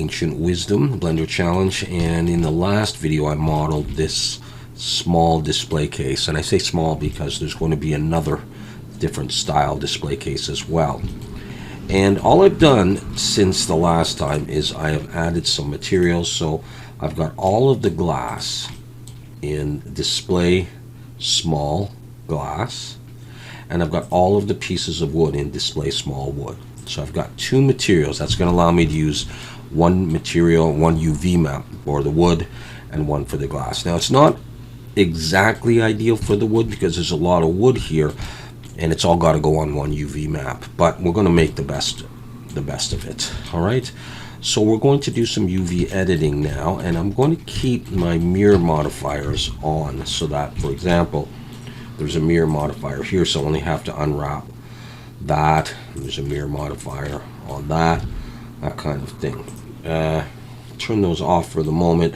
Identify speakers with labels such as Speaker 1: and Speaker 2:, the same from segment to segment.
Speaker 1: Ancient Wisdom Blender Challenge, and in the last video I modeled this small display case, and I say small because there's going to be another different style display case as well. And all I've done since the last time is I have added some materials. So I've got all of the glass in display small glass, and I've got all of the pieces of wood in display small wood. So I've got two materials. That's going to allow me to use one material, one UV map for the wood and one for the glass. Now it's not exactly ideal for the wood because there's a lot of wood here and it's all got to go on one UV map, but we're going to make the best of it. All right, so we're going to do some UV editing now, and I'm going to keep my mirror modifiers on so that, for example, there's a mirror modifier here, so I only have to unwrap that. There's a mirror modifier on that kind of thing. Turn those off for the moment,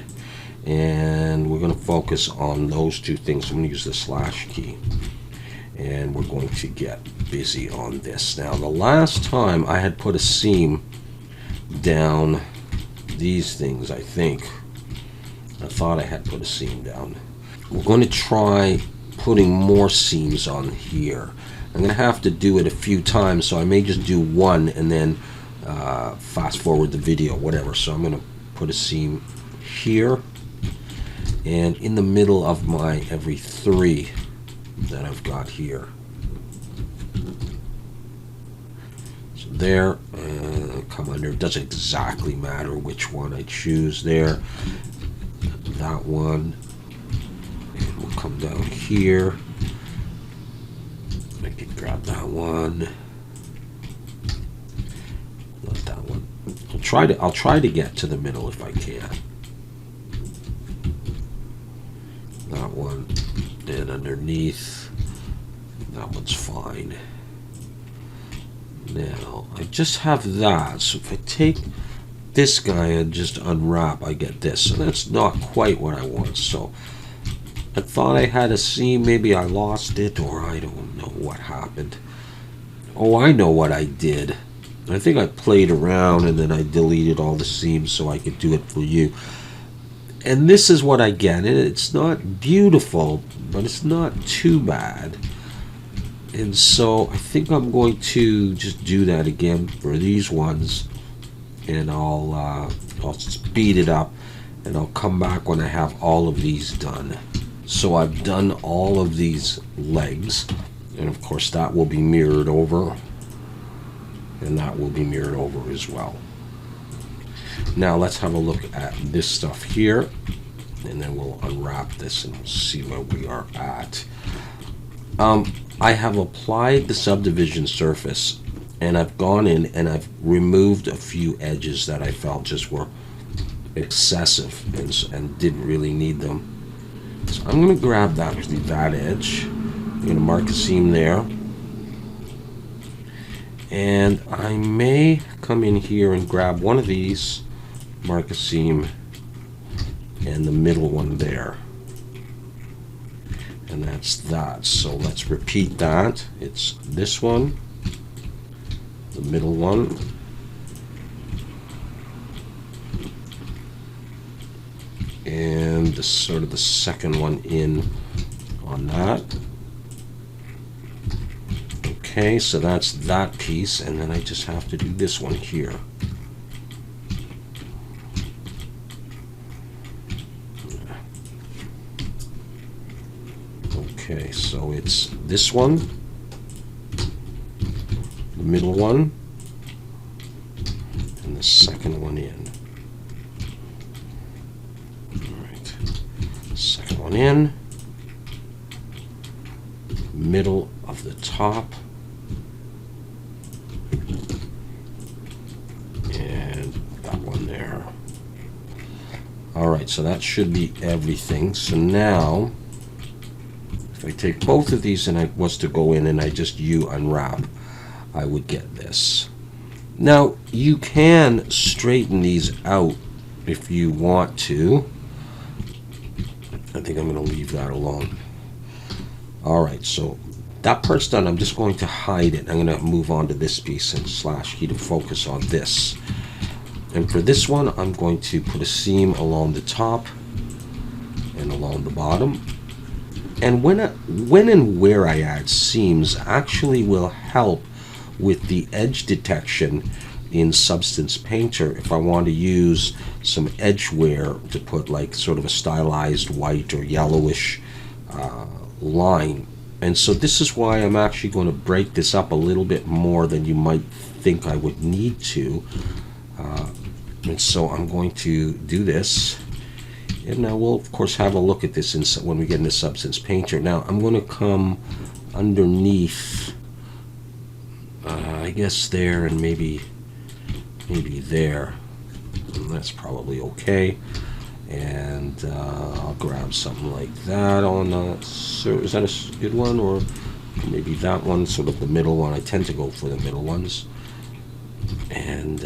Speaker 1: and we're going to focus on those two things. So I'm going to use the slash key, and we're going to get busy on this. Now, the last time I had put a seam down these things, I thought I had put a seam down. We're going to try putting more seams on here. I'm going to have to do it a few times, so I may just do one and then fast forward the video, whatever. So I'm going to put a seam here and in the middle of my every three that I've got here. So there, come under. It doesn't exactly matter which one I choose there. That one, and we'll come down here. I can grab that one. Not that one. I'll try to get to the middle if I can. That one, and underneath. That one's fine. Now I just have that. So if I take this guy and just unwrap, I get this. And that's not quite what I want. So I thought I had a seam. Maybe I lost it, or I don't know what happened. Oh, I know what I did. I think I played around and then I deleted all the seams so I could do it for you. And this is what I get. It's not beautiful, but it's not too bad. And so I think I'm going to just do that again for these ones, and I'll speed it up, and I'll come back when I have all of these done. So I've done all of these legs, and of course that will be mirrored over, and that will be mirrored over as well. Now let's have a look at this stuff here, and then we'll unwrap this and see where we are at. I have applied the subdivision surface, and I've gone in and I've removed a few edges that I felt just were excessive and didn't really need them. So I'm going to grab that edge. I'm going to mark a seam there. And I may come in here and grab one of these, mark a seam, and the middle one there. And that's that. So let's repeat that. It's this one, the middle one, and the sort of the second one in on that. Okay, so that's that piece, and then I just have to do this one here. Okay, so it's this one, the middle one, and the second one in. Alright, second one in, middle of the top, and that one there. Alright, so that should be everything. So now, if I take both of these and I was to go in and I just unwrap, I would get this. Now, you can straighten these out if you want to. I think I'm going to leave that alone. Alright, so that part's done. I'm just going to hide it. I'm going to move on to this piece and slash key to focus on this. And for this one, I'm going to put a seam along the top and along the bottom. And when and where I add seams actually will help with the edge detection in Substance Painter if I want to use some edge wear to put like sort of a stylized white or yellowish line. And so this is why I'm actually going to break this up a little bit more than you might think I would need to. And so I'm going to do this. And now we'll of course have a look at this when we get into Substance Painter. Now I'm going to come underneath, I guess there, and maybe there. And that's probably okay. And I'll grab something like that on. So is that a good one, or maybe that one, sort of the middle one? I tend to go for the middle ones. And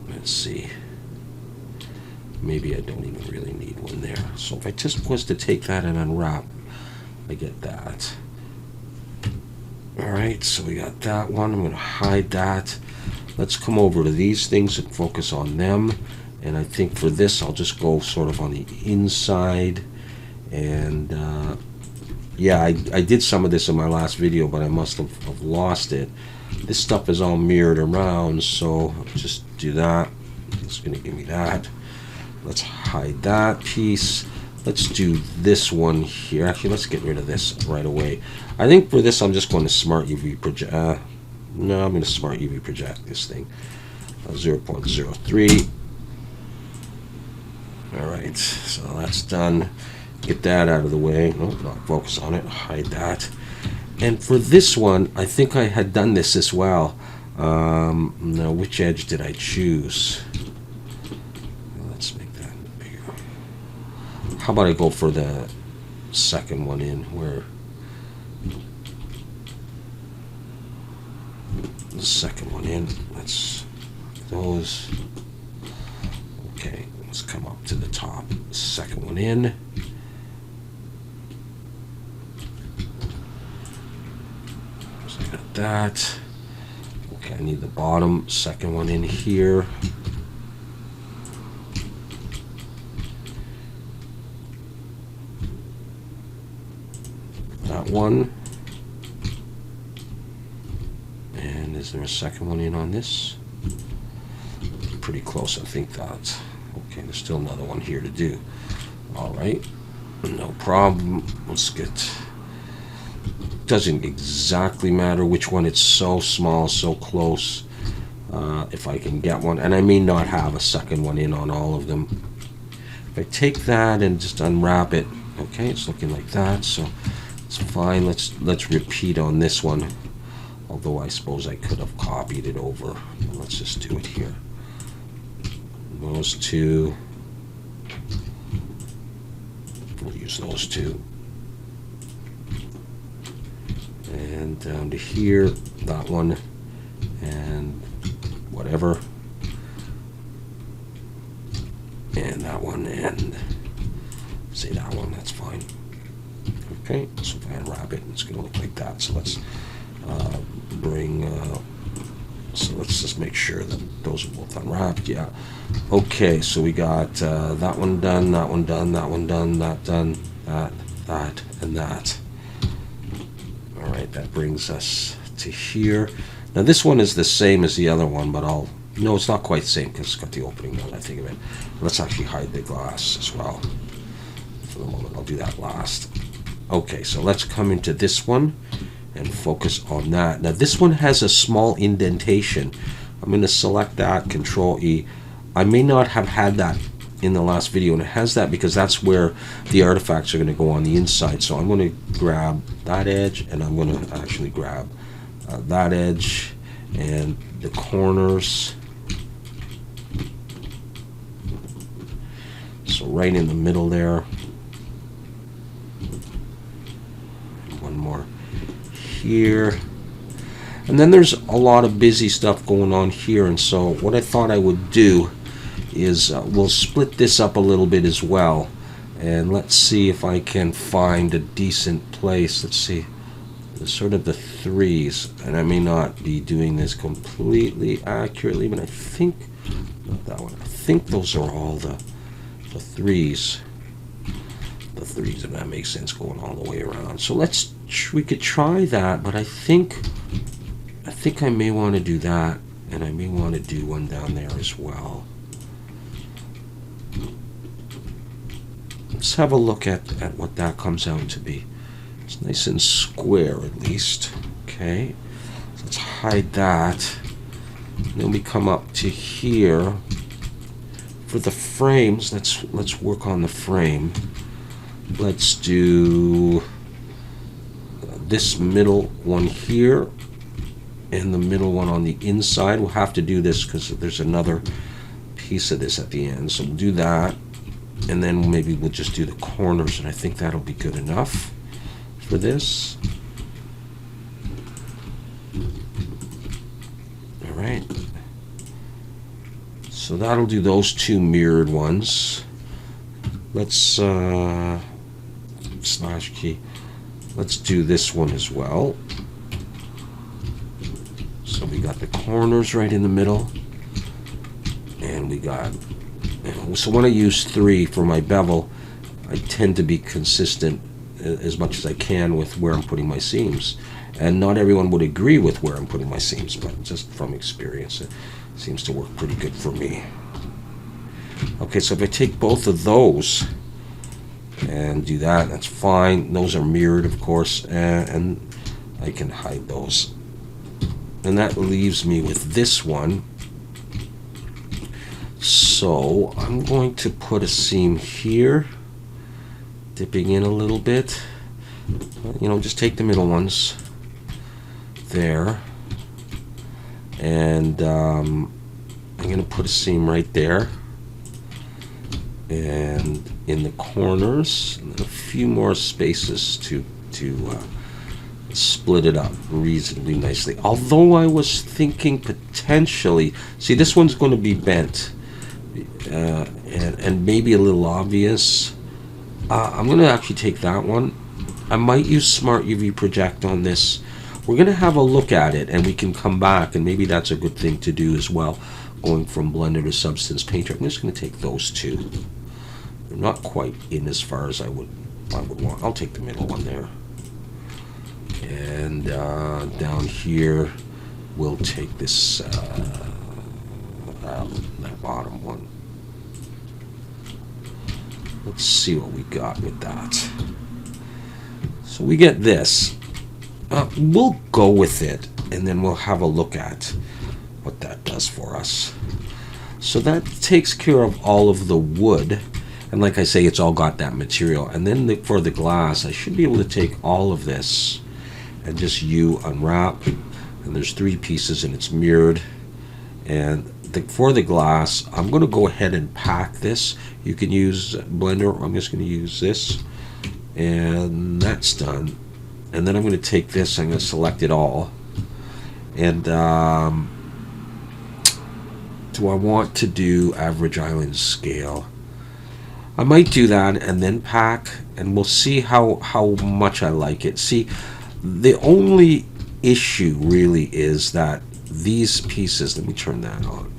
Speaker 1: let's see. Maybe I don't even really need one there. So if I just was to take that and unwrap, I get that. Alright, so we got that one. I'm going to hide that. Let's come over to these things and focus on them. And I think for this, I'll just go sort of on the inside. And yeah, I did some of this in my last video, but I must have lost it. This stuff is all mirrored around, so I'll just do that. It's going to give me that. Let's hide that piece. Let's do this one here. Actually, let's get rid of this right away. I think for this, I'm just going to Smart UV project. No, I'm going to Smart UV project this thing. 0.03. Alright, so that's done. Get that out of the way. Oh, not focus on it. Hide that. And for this one, I think I had done this as well. Now, which edge did I choose? Let's make that bigger. How about I go for the second one in, where the second one in. Let's those. Okay, let's come up to the top. Second one in. So I got that. Okay, I need the bottom. Second one in here. That one. And is there a second one in on this? Pretty close, I think that. Okay, there's still another one here to do. Alright, no problem. Let's get... Doesn't exactly matter which one. It's so small, so close. If I can get one. And I may not have a second one in on all of them. If I take that and just unwrap it, okay, it's looking like that, so it's fine. Let's repeat on this one. Although I suppose I could have copied it over. Let's just do it here. Those two. We'll use those two. And down to here, that one, and whatever. And that one, and say that one, that's fine. Okay, so if I unwrap it, it's going to look like that. So let's so let's just make sure that those are both unwrapped. Yeah. Okay, so we got that one done, that one done, that one done, that done, that, and that. All right, that brings us to here. Now this one is the same as the other one, but no, it's not quite the same because it's got the opening now that I think of it. Let's actually hide the glass as well. For the moment, I'll do that last. Okay, so let's come into this one and focus on that. Now this one has a small indentation. I'm going to select that, Control E. I may not have had that in the last video, and it has that because that's where the artifacts are going to go on the inside. So I'm going to grab that edge, and I'm going to actually grab that edge and the corners. So right in the middle there. One more here. And then there's a lot of busy stuff going on here, and so what I thought I would do is we'll split this up a little bit as well, and let's see if I can find a decent place. Let's see, sort of the threes, and I may not be doing this completely accurately, but I think, not that one, I think those are all the threes. The threes, if that makes sense, going all the way around. So we could try that, but I think I may want to do that, and I may want to do one down there as well. Let's have a look at what that comes out to be. It's nice and square, at least. Okay, so let's hide that. Then we come up to here. For the frames, let's work on the frame. Let's do this middle one here and the middle one on the inside. We'll have to do this because there's another piece of this at the end. So we'll do that, and then maybe we'll just do the corners, and I think that'll be good enough for this. All right. So that'll do those two mirrored ones. Let's slash key. Let's do this one as well. So we got the corners right in the middle, and we got. So when I use 3 for my bevel, I tend to be consistent as much as I can with where I'm putting my seams. And not everyone would agree with where I'm putting my seams, but just from experience, it seems to work pretty good for me. Okay, so if I take both of those and do that, that's fine. Those are mirrored, of course, and I can hide those. And that leaves me with this one. So I'm going to put a seam here, dipping in a little bit. You know, just take the middle ones there, and I'm going to put a seam right there, and in the corners, and a few more spaces to split it up reasonably nicely. Although I was thinking potentially, see, this one's going to be bent, and maybe a little obvious. I'm going to actually take that one. I might use Smart UV Project on this. We're going to have a look at it, and we can come back, and maybe that's a good thing to do as well, going from Blender to Substance Painter. I'm just going to take those two. They're not quite in as far as I would want. I'll take the middle one there. And down here, we'll take this that bottom one. Let's see what we got with that. So we get this. We'll go with it, and then we'll have a look at what that does for us. So that takes care of all of the wood, and like I say, it's all got that material. And then for the glass, I should be able to take all of this and just unwrap, and there's 3 pieces, and it's mirrored. And for the glass, I'm going to go ahead and pack this. You can use Blender. I'm just going to use this, and that's done. And then I'm going to take this, I'm going to select it all, and do I want to do average island scale? I might do that and then pack, and we'll see how much I like it. See, the only issue really is that these pieces, let me turn that on.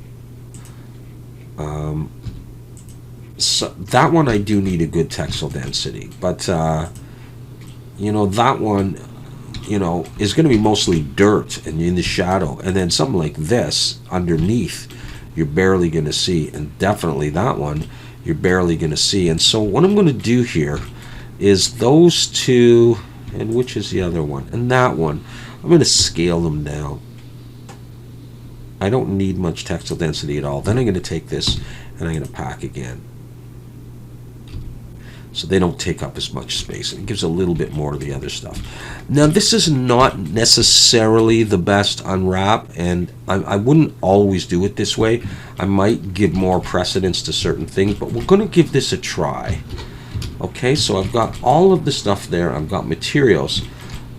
Speaker 1: So that one I do need a good textile density, but you know, that one, you know, is going to be mostly dirt and in the shadow, and then something like this underneath you're barely going to see, and definitely that one you're barely going to see. And so what I'm going to do here is those two, and which is the other one, and that one, I'm going to scale them down. I don't need much textile density at all. Then I'm going to take this and I'm going to pack again, so they don't take up as much space, and it gives a little bit more to the other stuff. Now, this is not necessarily the best unwrap, and I wouldn't always do it this way. I might give more precedence to certain things, but we're going to give this a try. Okay, so I've got all of the stuff there. I've got materials.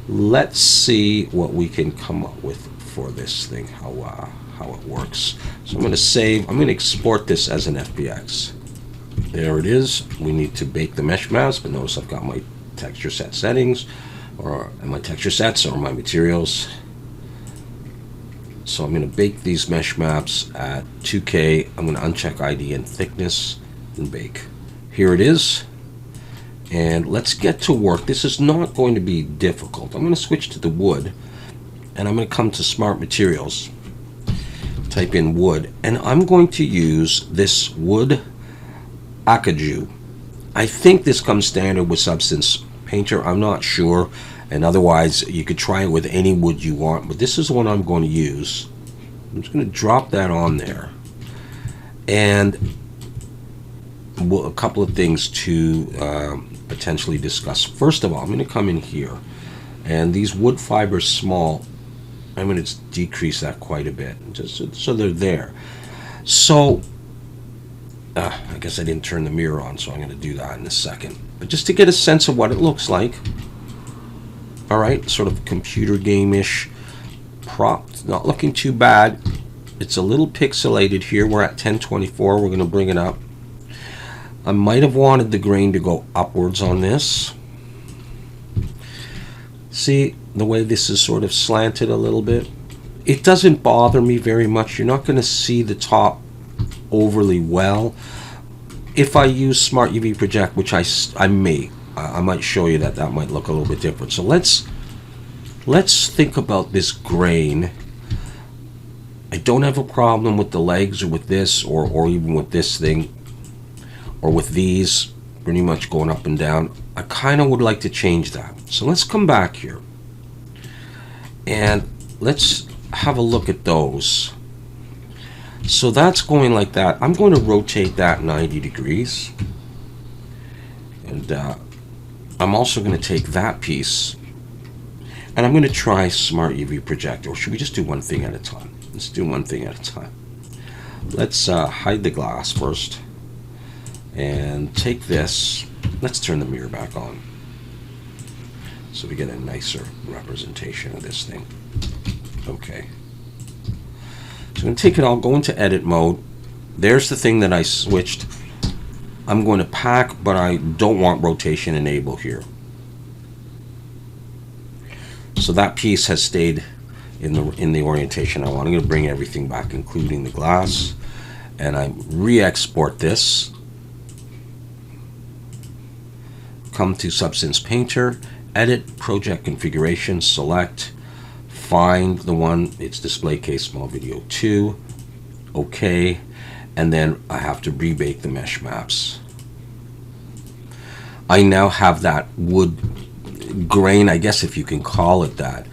Speaker 1: Let's see what we can come up with for this thing, how it works. So I'm going to save. I'm going to export this as an FBX. There it is. We need to bake the mesh mask, but notice I've got my texture set settings. or my texture sets or my materials. So I'm going to bake these mesh maps at 2K. I'm going to uncheck ID and thickness and bake. Here it is. And let's get to work. This is not going to be difficult. I'm going to switch to the wood, and I'm going to come to Smart Materials, type in wood, and I'm going to use this wood acajou. I think this comes standard with Substance Painter. I'm not sure, and otherwise you could try it with any wood you want, but this is the one I'm going to use. I'm just going to drop that on there. And a couple of things to potentially discuss. First of all, I'm going to come in here, and these wood fibers small, I'm going to decrease that quite a bit, just so they're there. So I guess I didn't turn the mirror on, so I'm going to do that in a second. But just to get a sense of what it looks like. All right, sort of computer game-ish prop. Not looking too bad. It's a little pixelated here. We're at 1024. We're going to bring it up. I might have wanted the grain to go upwards on this. See the way this is sort of slanted a little bit? It doesn't bother me very much. You're not going to see the top overly well. If I use Smart UV Project, which I might show you that might look a little bit different. So let's think about this grain. I don't have a problem with the legs or with this or even with this thing or with these pretty much going up and down. I kind of would like to change that. So let's come back here and let's have a look at those. So that's going like that. I'm going to rotate that 90 degrees. And I'm also going to take that piece and I'm going to try Smart UV Project. Or should we just do one thing at a time? Let's do one thing at a time. Let's hide the glass first and take this. Let's turn the mirror back on so we get a nicer representation of this thing. Okay. So I'm going to take it all, go into edit mode. There's the thing that I switched. I'm going to pack, but I don't want rotation enable here. So that piece has stayed in the orientation I want. I'm going to bring everything back, including the glass, and I re-export this. Come to Substance Painter, edit project configuration, select, find the one, it's display case small video 2, okay, and then I have to rebake the mesh maps. I now have that wood grain, I guess if you can call it that,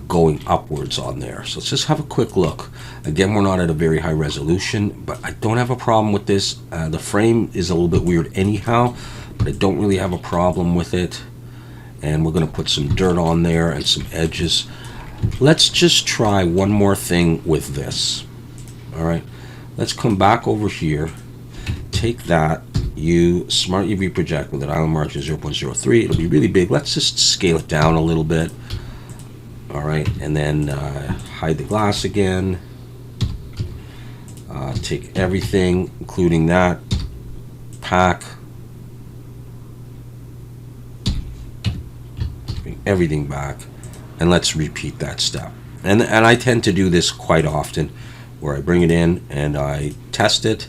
Speaker 1: going upwards on there. So let's just have a quick look. Again, we're not at a very high resolution, but I don't have a problem with this. The frame is a little bit weird anyhow, but I don't really have a problem with it. And we're going to put some dirt on there and some edges. Let's just try one more thing with this. All right, let's come back over here, take that, Smart UV Project with an island margin 0.03. It'll be really big. Let's just scale it down a little bit. All right, and then hide the glass again. Take everything, including that, pack, bring everything back, and let's repeat that step. And I tend to do this quite often, where I bring it in and I test it,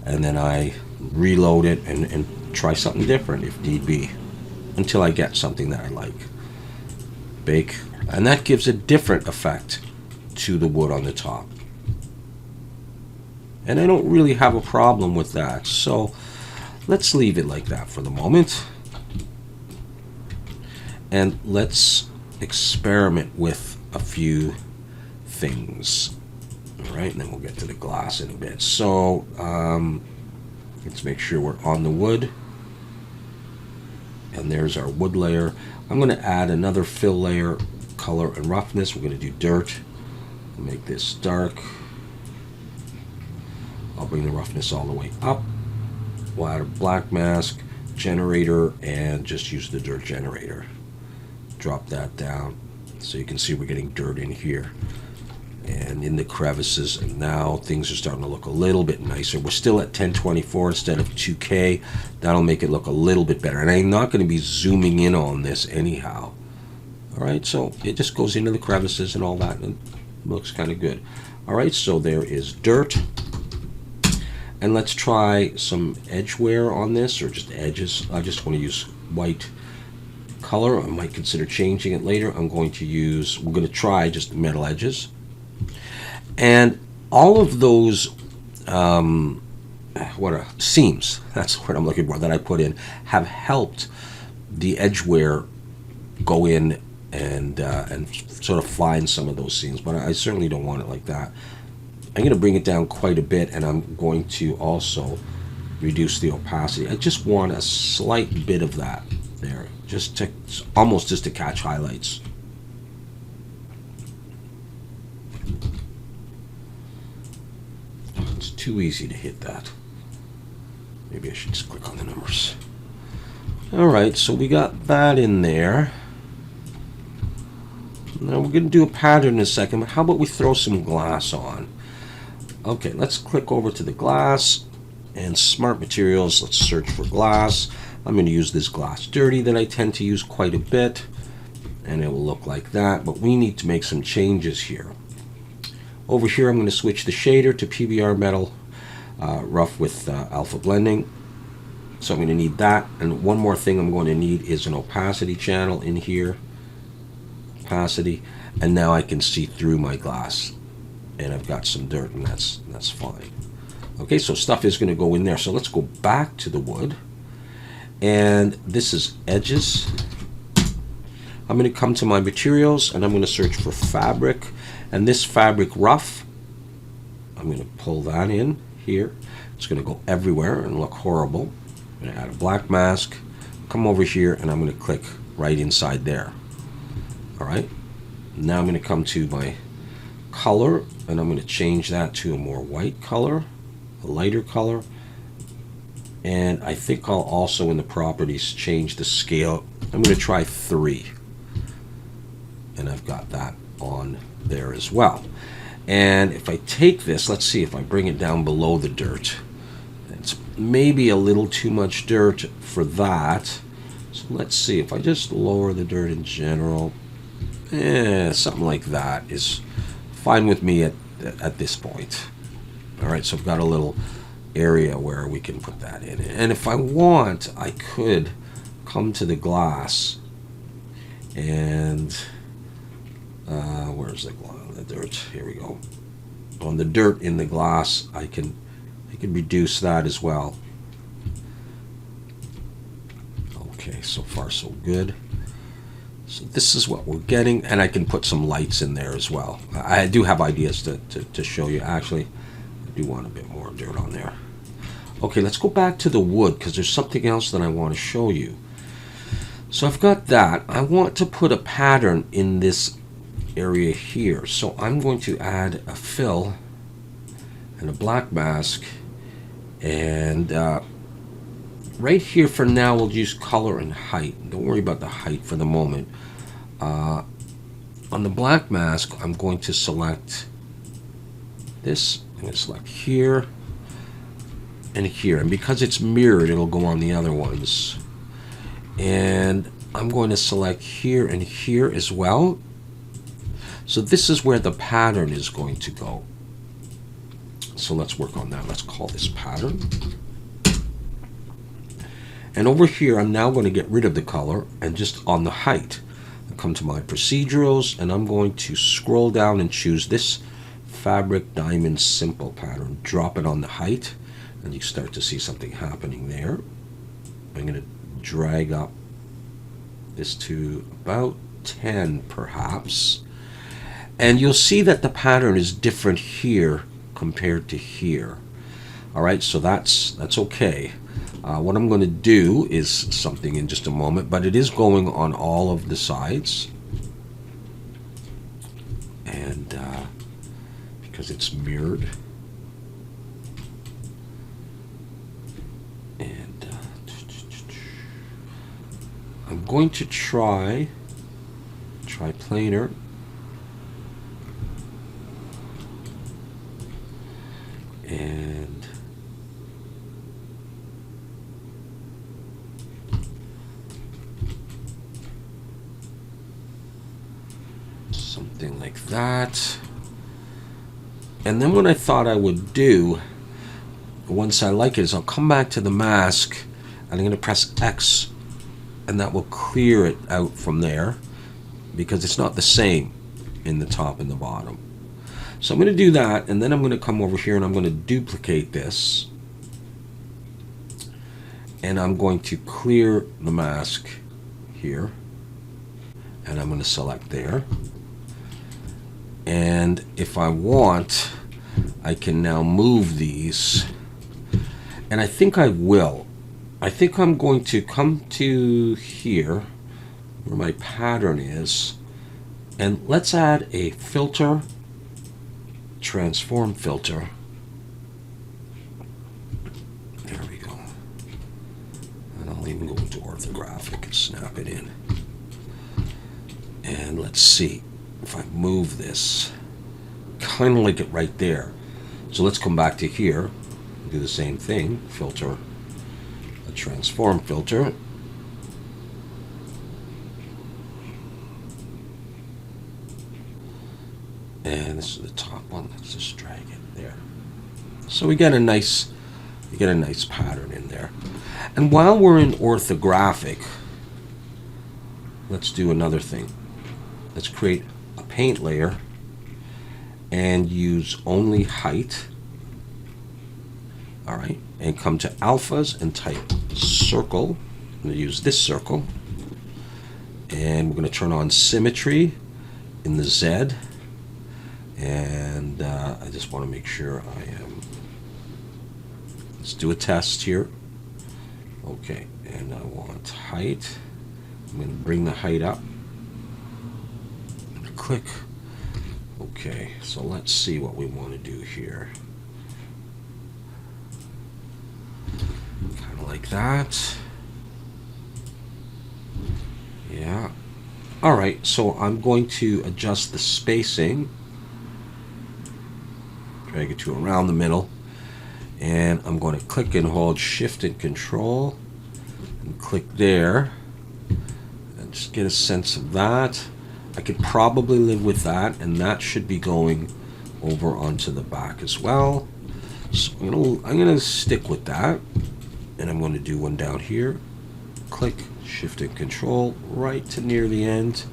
Speaker 1: and then I reload it and try something different if need be, until I get something that I like. Bake, and that gives a different effect to the wood on the top. And I don't really have a problem with that, so let's leave it like that for the moment. And let's experiment with a few things. All right, and then we'll get to the glass in a bit. So let's make sure we're on the wood. And there's our wood layer. I'm going to add another fill layer, color and roughness. We're going to do dirt. Make this dark. I'll bring the roughness all the way up. We'll add a black mask, generator, and just use the dirt generator. Drop that down so you can see we're getting dirt in here and in the crevices, and now things are starting to look a little bit nicer. We're still at 1024 instead of 2K. That'll make it look a little bit better, and I'm not going to be zooming in on this anyhow. All right, so it just goes into the crevices and all that, and looks kind of good. All right, so there is dirt. And let's try some edge wear on this, or just edges. I just want to use white color. I might consider changing it later. We're going to try just the metal edges. And all of those seams, that's what I'm looking for, that I put in, have helped the edge wear go in and sort of find some of those seams, but I certainly don't want it like that. I'm going to bring it down quite a bit, and I'm going to also reduce the opacity. I just want a slight bit of that there, almost just to catch highlights. It's too easy to hit that. Maybe I should just click on the numbers. All right, so we got that in there. Now we're going to do a pattern in a second, but how about we throw some glass on? Okay, let's click over to the glass and Smart Materials. Let's search for glass. I'm going to use this Glass Dirty that I tend to use quite a bit, and it will look like that, but we need to make some changes here. Over here I'm going to switch the shader to PBR Metal Rough with Alpha Blending. So I'm going to need that, and one more thing I'm going to need is an opacity channel in here. Opacity, and now I can see through my glass. And I've got some dirt, and that's fine. Okay, so stuff is going to go in there. So let's go back to the wood. And this is edges. I'm going to come to my materials, and I'm going to search for fabric. And this fabric rough, I'm going to pull that in here. It's going to go everywhere and look horrible. I'm going to add a black mask, come over here, and I'm going to click right inside there. All right. Now I'm going to come to my color, and I'm going to change that to a more white color, a lighter color, and I think I'll also in the properties change the scale. I'm going to try 3, and I've got that on there as well. And if I take this, let's see if I bring it down below the dirt. It's maybe a little too much dirt for that, so let's see if I just lower the dirt in general. Something like that is fine with me at this point. All right, so I've got a little area where we can put that in. And if I want, I could come to the glass and where's the dirt? Here we go. On the dirt in the glass, I can reduce that as well. Okay, so far so good. So this is what we're getting, and I can put some lights in there as well. I do have ideas to show you. Actually, I do want a bit more dirt on there. Okay, let's go back to the wood, because there's something else that I want to show you. So I've got that. I want to put a pattern in this area here. So I'm going to add a fill and a black mask, and right here for now we'll use color and height. Don't worry about the height for the moment. On the black mask, I'm going to select this. I'm going to select here and here, and because it's mirrored, it'll go on the other ones. And I'm going to select here and here as well. So this is where the pattern is going to go. So let's work on that. Let's call this pattern. And over here, I'm now going to get rid of the color, and just on the height, I come to my procedurals, and I'm going to scroll down and choose this fabric diamond simple pattern. Drop it on the height, and you start to see something happening there. I'm going to drag up this to about 10 perhaps, and you'll see that the pattern is different here compared to here. All right, so that's okay. What I'm going to do is something in just a moment, but it is going on all of the sides, and because it's mirrored, and I'm going to try planar, and something like that. And then what I thought I would do, once I like it, is I'll come back to the mask and I'm going to press X, and that will clear it out from there because it's not the same in the top and the bottom. So I'm going to do that, and then I'm going to come over here and I'm going to duplicate this, and I'm going to clear the mask here, and I'm going to select there. And if I want, I can now move these, and I think I will. I think I'm going to come to here where my pattern is, and let's add a filter, transform filter. There we go. And I'll even go into orthographic and snap it in. And let's see if I move this, kind of like it right there. So let's come back to here, do the same thing, filter, a transform filter. And this is the top one. Let's just drag it there. So we get a nice pattern in there. And while we're in orthographic, let's do another thing. Let's create a paint layer and use only height. All right, and come to alphas and type circle. I'm going to use this circle, and we're going to turn on symmetry in the Z. And I just want to make sure I am. Let's do a test here. Okay, and I want height. I'm going to bring the height up. Click. Okay, so let's see what we want to do here. Kind of like that. Yeah. All right, so I'm going to adjust the spacing. Drag it to around the middle, and I'm going to click and hold Shift and Control and click there, and just get a sense of that. I could probably live with that, and that should be going over onto the back as well. So I'm gonna stick with that, and I'm going to do one down here. Click Shift and Control right to near the end.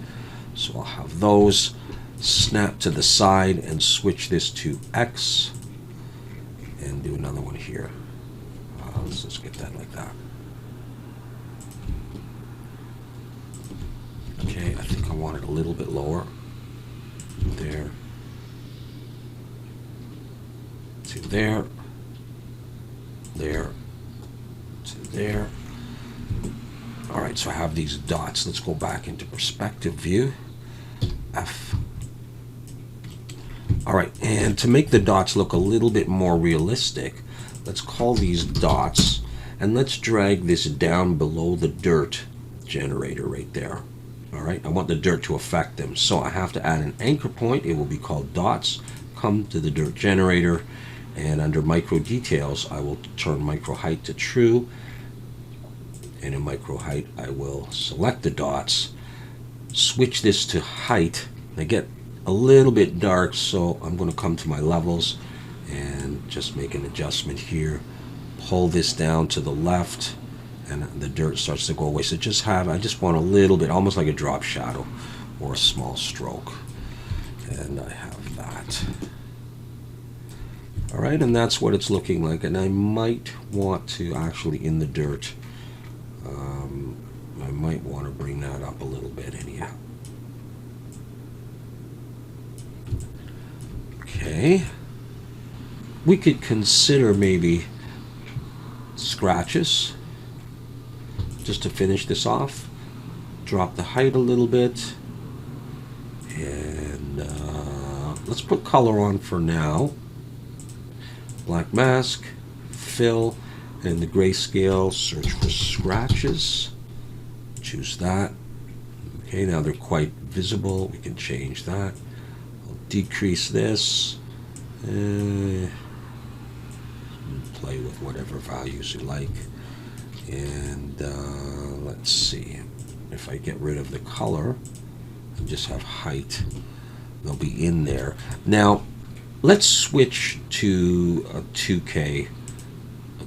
Speaker 1: So I'll have those. Snap to the side and switch this to X, and do another one here. Let's just get that like that. Okay, I think I want it a little bit lower. There. To there. There. To there. All right, so I have these dots. Let's go back into perspective view. F. All right, and to make the dots look a little bit more realistic, let's call these dots, and let's drag this down below the dirt generator right there. All right, I want the dirt to affect them, so I have to add an anchor point. It will be called dots. Come to the dirt generator, and under micro details, I will turn micro height to true, and in micro height, I will select the dots, switch this to height. I get a little bit dark, so I'm going to come to my levels and just make an adjustment here. Pull this down to the left, and the dirt starts to go away. So I just want a little bit, almost like a drop shadow or a small stroke. And I have that. All right, and that's what it's looking like. And I might want to actually, in the dirt, I might want to bring that up a little bit anyhow. Okay, we could consider maybe scratches just to finish this off. Drop the height a little bit, and let's put color on for now. Black mask, fill, and the grayscale, search for scratches. Choose that. Okay, now they're quite visible. We can change that. Decrease this, play with whatever values you like, and let's see if I get rid of the color and just have height. they'll be in there. Now, let's switch to a 2K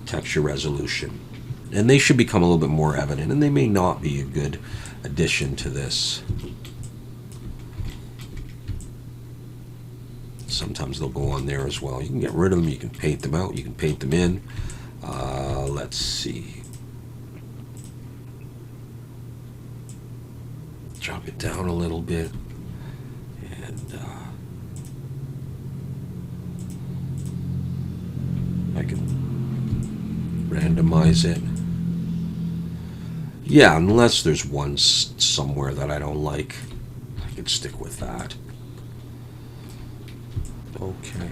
Speaker 1: texture resolution. And they should become a little bit more evident, and they may not be a good addition to this. Sometimes they'll go on there as well. You can get rid of them, you can paint them out, you can paint them in. Let's see. Drop it down a little bit. And I can randomize it. Yeah, unless there's one somewhere that I don't like, I can stick with that. Okay.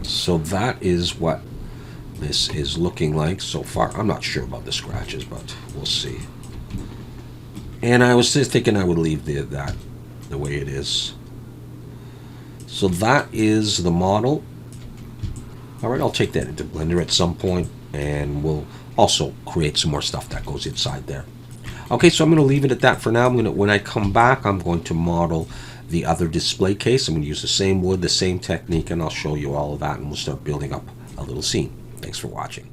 Speaker 1: So that is what this is looking like so far. I'm not sure about the scratches, but we'll see. And I was just thinking I would leave that the way it is. So that is the model. All right, I'll take that into Blender at some point, and we'll also create some more stuff that goes inside there. Okay, so I'm going to leave it at that for now. When I come back, I'm going to model the other display case. I'm going to use the same wood, the same technique, and I'll show you all of that, and we'll start building up a little scene. Thanks for watching.